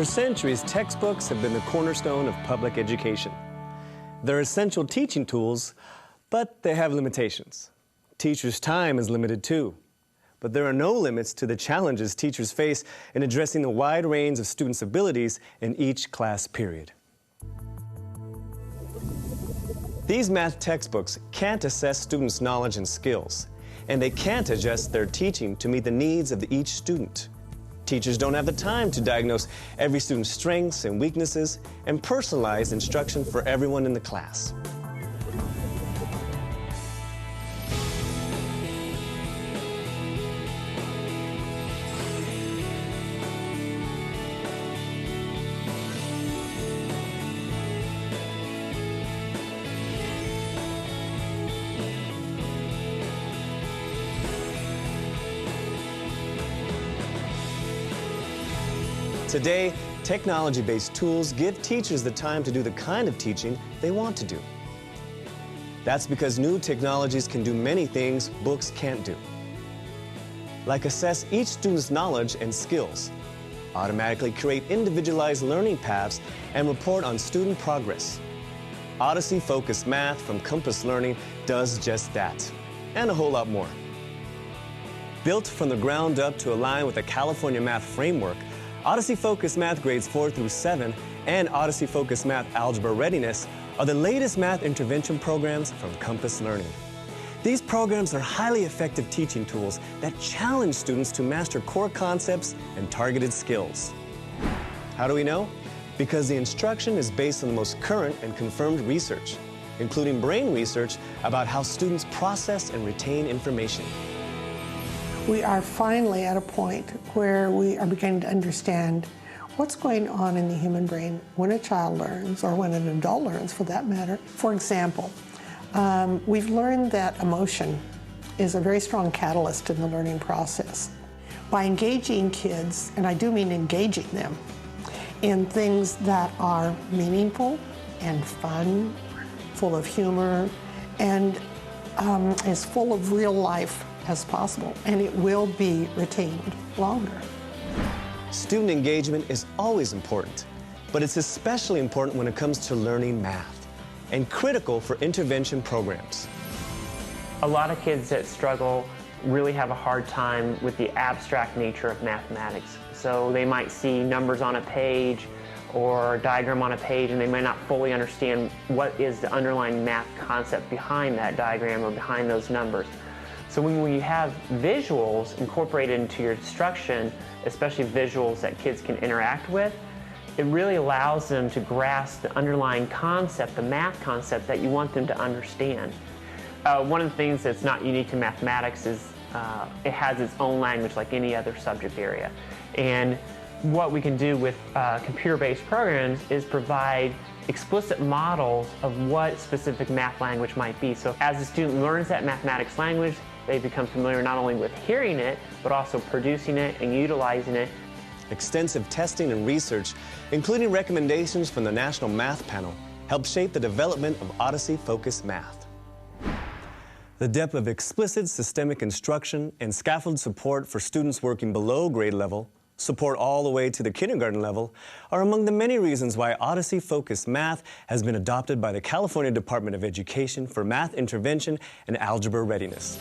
For centuries, textbooks have been the cornerstone of public education. They're essential teaching tools, but they have limitations. Teachers' time is limited too. But there are no limits to the challenges teachers face in addressing the wide range of students' abilities in each class period. These math textbooks can't assess students' knowledge and skills, and they can't adjust their teaching to meet the needs of each student. Teachers don't have the time to diagnose every student's strengths and weaknesses and personalize instruction for everyone in the class. Today, technology-based tools give teachers the time to do the kind of teaching they want to do. That's because new technologies can do many things books can't do. Like assess each student's knowledge and skills, automatically create individualized learning paths, and report on student progress. Odyssey Focused Math from Compass Learning does just that, and a whole lot more. Built from the ground up to align with the California Math Framework, Odyssey Focused Math Grades 4 through 7 and Odyssey Focused Math Algebra Readiness are the latest math intervention programs from Compass Learning. These programs are highly effective teaching tools that challenge students to master core concepts and targeted skills. How do we know? Because the instruction is based on the most current and confirmed research, including brain research about how students process and retain information. We are finally at a point where we are beginning to understand what's going on in the human brain when a child learns, or when an adult learns for that matter. For example, we've learned that emotion is a very strong catalyst in the learning process. By engaging kids, and I do mean engaging them, in things that are meaningful and fun, full of humor, and as full of real life as possible, and it will be retained longer. Student engagement is always important, but it's especially important when it comes to learning math, and critical for intervention programs. A lot of kids that struggle really have a hard time with the abstract nature of mathematics. So they might see numbers on a page or a diagram on a page, and they might not fully understand what is the underlying math concept behind that diagram or behind those numbers. So when you have visuals incorporated into your instruction, especially visuals that kids can interact with, it really allows them to grasp the underlying concept, the math concept that you want them to understand. One of the things that's not unique to mathematics is it has its own language like any other subject area. And what we can do with computer-based programs is provide explicit models of what specific math language might be. So as the student learns that mathematics language, they become familiar not only with hearing it, but also producing it and utilizing it. Extensive testing and research, including recommendations from the National Math Panel, help shape the development of Odyssey Focused Math. The depth of explicit systemic instruction and scaffold support for students working below grade level, support all the way to the kindergarten level, are among the many reasons why Odyssey Focused Math has been adopted by the California Department of Education for math intervention and algebra readiness.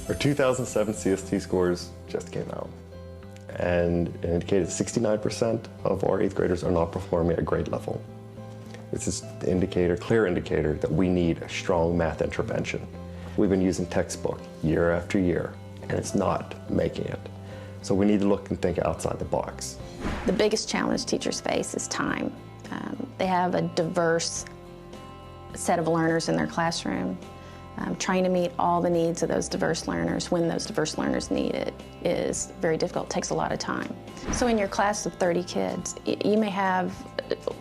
Our 2007 CST scores just came out, and it indicated 69% of our 8th graders are not performing at grade level. This is the indicator, clear indicator that we need a strong math intervention. We've been using textbook year after year, and it's not making it. So we need to look and think outside the box. The biggest challenge teachers face is time. They have a diverse set of learners in their classroom. Trying to meet all the needs of those diverse learners when those diverse learners need it is very difficult. It takes a lot of time. So in your class of 30 kids, you may have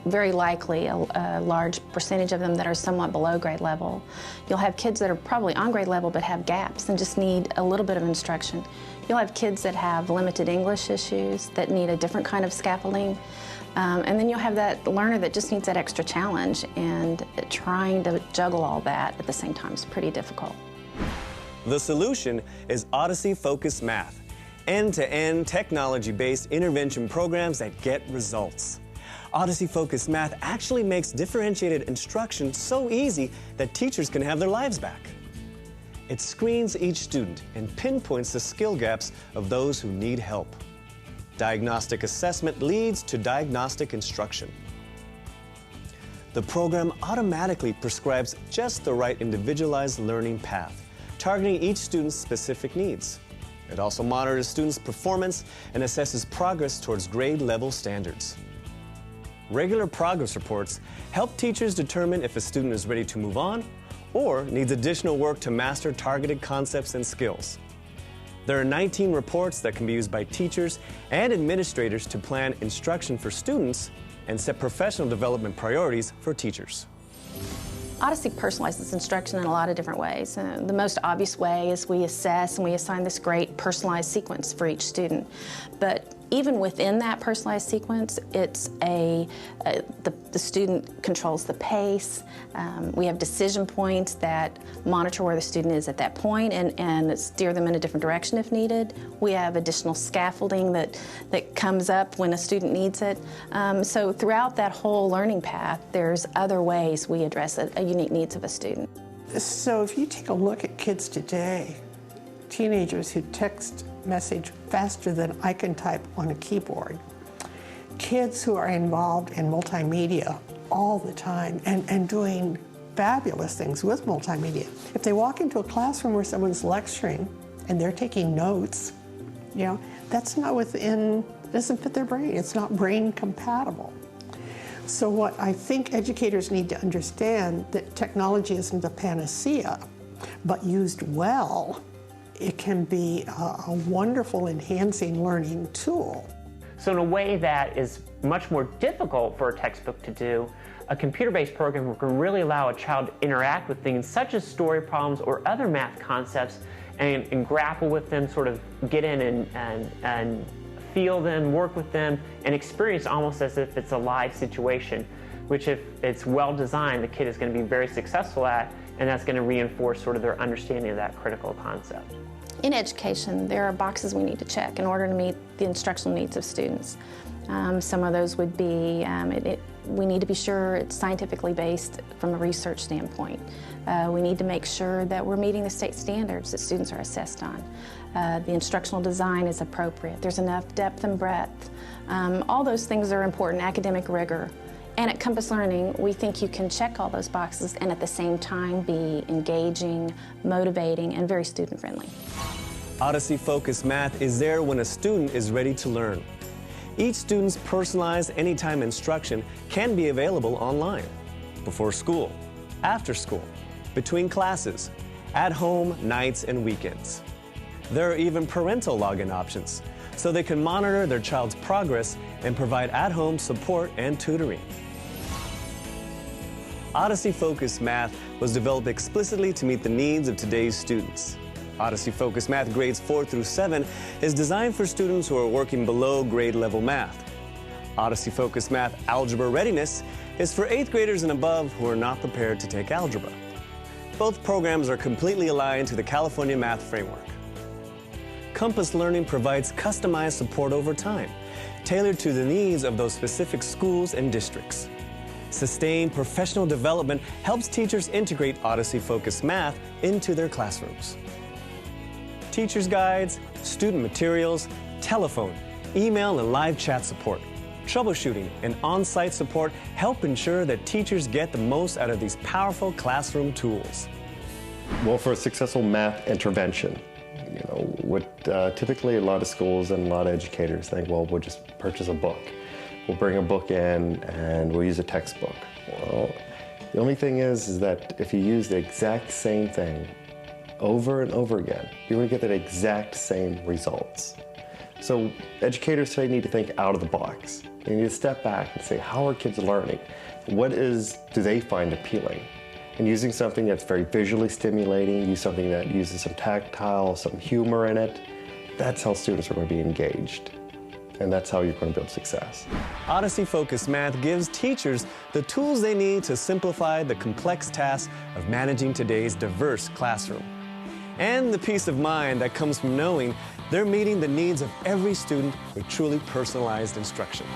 very likely a large percentage of them that are somewhat below grade level. You'll have kids that are probably on grade level but have gaps and just need a little bit of instruction. You'll have kids that have limited English issues that need a different kind of scaffolding. And then you'll have that learner that just needs that extra challenge, and trying to juggle all that at the same time is pretty difficult. The solution is Odyssey Focused Math, end-to-end technology-based intervention programs that get results. Odyssey Focus Math actually makes differentiated instruction so easy that teachers can have their lives back. It screens each student and pinpoints the skill gaps of those who need help. Diagnostic assessment leads to diagnostic instruction. The program automatically prescribes just the right individualized learning path, targeting each student's specific needs. It also monitors students' performance and assesses progress towards grade level standards. Regular progress reports help teachers determine if a student is ready to move on or needs additional work to master targeted concepts and skills. There are 19 reports that can be used by teachers and administrators to plan instruction for students and set professional development priorities for teachers. Odyssey personalizes instruction in a lot of different ways. The most obvious way is we assess and we assign this great personalized sequence for each student. But even within that personalized sequence, it's the student controls the pace. We have decision points that monitor where the student is at that point and steer them in a different direction if needed. We have additional scaffolding that comes up when a student needs it. So throughout that whole learning path, there's other ways we address a unique needs of a student. So if you take a look at kids today, teenagers who text message faster than I can type on a keyboard, kids who are involved in multimedia all the time and doing fabulous things with multimedia. If they walk into a classroom where someone's lecturing and they're taking notes, that's not doesn't fit their brain. It's not brain compatible. So what I think educators need to understand, that technology isn't a panacea, but used well, it can be a wonderful enhancing learning tool. So in a way that is much more difficult for a textbook to do, a computer-based program can really allow a child to interact with things such as story problems or other math concepts and grapple with them, sort of get in and feel them, work with them, and experience almost as if it's a live situation, which if it's well designed, the kid is going to be very successful at, and that's going to reinforce sort of their understanding of that critical concept. In education, there are boxes we need to check in order to meet the instructional needs of students. Some of those would be, we need to be sure it's scientifically based from a research standpoint. We need to make sure that we're meeting the state standards that students are assessed on. The instructional design is appropriate. There's enough depth and breadth. All those things are important, academic rigor. And at Compass Learning, we think you can check all those boxes and at the same time be engaging, motivating, and very student-friendly. Odyssey Focus Math is there when a student is ready to learn. Each student's personalized anytime instruction can be available online, before school, after school, between classes, at home, nights, and weekends. There are even parental login options, so they can monitor their child's progress and provide at-home support and tutoring. Odyssey Focus Math was developed explicitly to meet the needs of today's students. Odyssey Focus Math grades 4 through 7 is designed for students who are working below grade level math. Odyssey Focus Math Algebra Readiness is for 8th graders and above who are not prepared to take algebra. Both programs are completely aligned to the California Math Framework. Compass Learning provides customized support over time, tailored to the needs of those specific schools and districts. Sustained professional development helps teachers integrate Odyssey Focus Math into their classrooms. Teachers' guides, student materials, telephone, email, and live chat support, troubleshooting, and on-site support help ensure that teachers get the most out of these powerful classroom tools. Well, for a successful math intervention, what typically a lot of schools and a lot of educators think, well, we'll just purchase a book. We'll bring a book in and we'll use a textbook. Well, the only thing is that if you use the exact same thing over and over again, you're going to get the exact same results. So educators today need to think out of the box. They need to step back and say, how are kids learning? What do they find appealing? And using something that's very visually stimulating, use something that uses some tactile, some humor in it, that's how students are going to be engaged. And that's how you're going to build success. Odyssey Focus Math gives teachers the tools they need to simplify the complex task of managing today's diverse classroom. And the peace of mind that comes from knowing they're meeting the needs of every student with truly personalized instruction.